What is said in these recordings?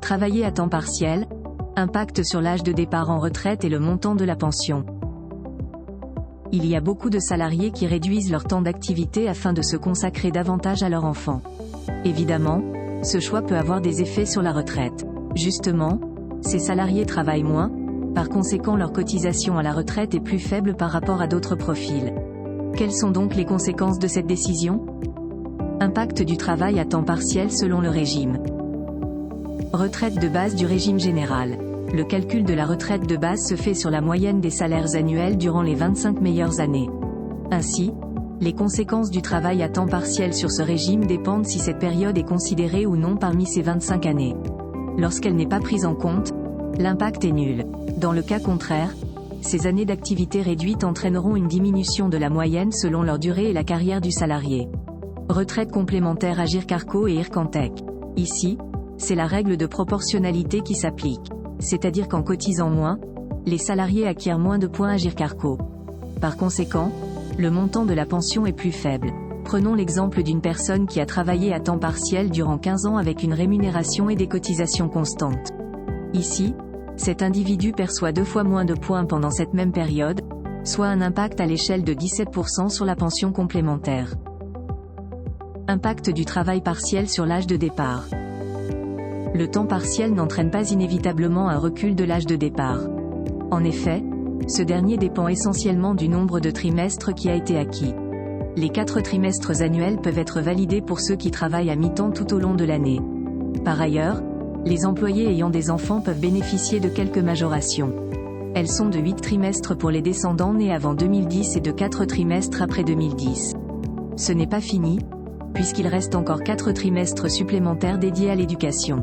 Travailler à temps partiel, impact sur l'âge de départ en retraite et le montant de la pension. Il y a beaucoup de salariés qui réduisent leur temps d'activité afin de se consacrer davantage à leur enfant. Évidemment, ce choix peut avoir des effets sur la retraite. Justement, ces salariés travaillent moins, par conséquent leur cotisation à la retraite est plus faible par rapport à d'autres profils. Quelles sont donc les conséquences de cette décision ? Impact du travail à temps partiel selon le régime. Retraite de base du régime général. Le calcul de la retraite de base se fait sur la moyenne des salaires annuels durant les 25 meilleures années. Ainsi, les conséquences du travail à temps partiel sur ce régime dépendent si cette période est considérée ou non parmi ces 25 années. Lorsqu'elle n'est pas prise en compte, l'impact est nul. Dans le cas contraire, ces années d'activité réduite entraîneront une diminution de la moyenne selon leur durée et la carrière du salarié. Retraite complémentaire Agirc-Arrco et Ircantec. Ici, c'est la règle de proportionnalité qui s'applique. C'est-à-dire qu'en cotisant moins, les salariés acquièrent moins de points Agirc-Arrco. Par conséquent, le montant de la pension est plus faible. Prenons l'exemple d'une personne qui a travaillé à temps partiel durant 15 ans avec une rémunération et des cotisations constantes. Ici, cet individu perçoit 2 fois moins de points pendant cette même période, soit un impact à l'échelle de 17% sur la pension complémentaire. Impact du travail partiel sur l'âge de départ. Le temps partiel n'entraîne pas inévitablement un recul de l'âge de départ. En effet, ce dernier dépend essentiellement du nombre de trimestres qui a été acquis. Les 4 trimestres annuels peuvent être validés pour ceux qui travaillent à mi-temps tout au long de l'année. Par ailleurs, les employés ayant des enfants peuvent bénéficier de quelques majorations. Elles sont de 8 trimestres pour les descendants nés avant 2010 et de 4 trimestres après 2010. Ce n'est pas fini, puisqu'il reste encore 4 trimestres supplémentaires dédiés à l'éducation.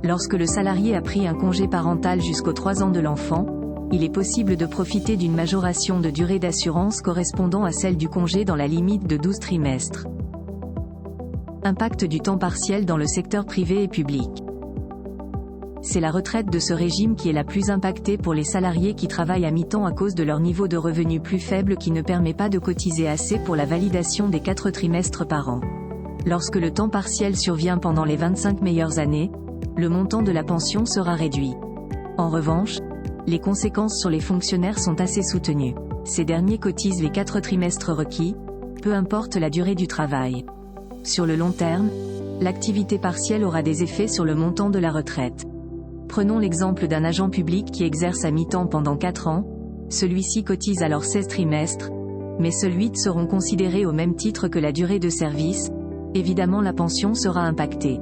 Lorsque le salarié a pris un congé parental jusqu'aux 3 ans de l'enfant, il est possible de profiter d'une majoration de durée d'assurance correspondant à celle du congé dans la limite de 12 trimestres. Impact du temps partiel dans le secteur privé et public. C'est la retraite de ce régime qui est la plus impactée pour les salariés qui travaillent à mi-temps à cause de leur niveau de revenu plus faible qui ne permet pas de cotiser assez pour la validation des 4 trimestres par an. Lorsque le temps partiel survient pendant les 25 meilleures années, le montant de la pension sera réduit. En revanche, les conséquences sur les fonctionnaires sont assez soutenues. Ces derniers cotisent les 4 trimestres requis, peu importe la durée du travail. Sur le long terme, l'activité partielle aura des effets sur le montant de la retraite. Prenons l'exemple d'un agent public qui exerce à mi-temps pendant 4 ans, celui-ci cotise alors 16 trimestres, mais seuls 8 seront considérés au même titre que la durée de service, évidemment la pension sera impactée.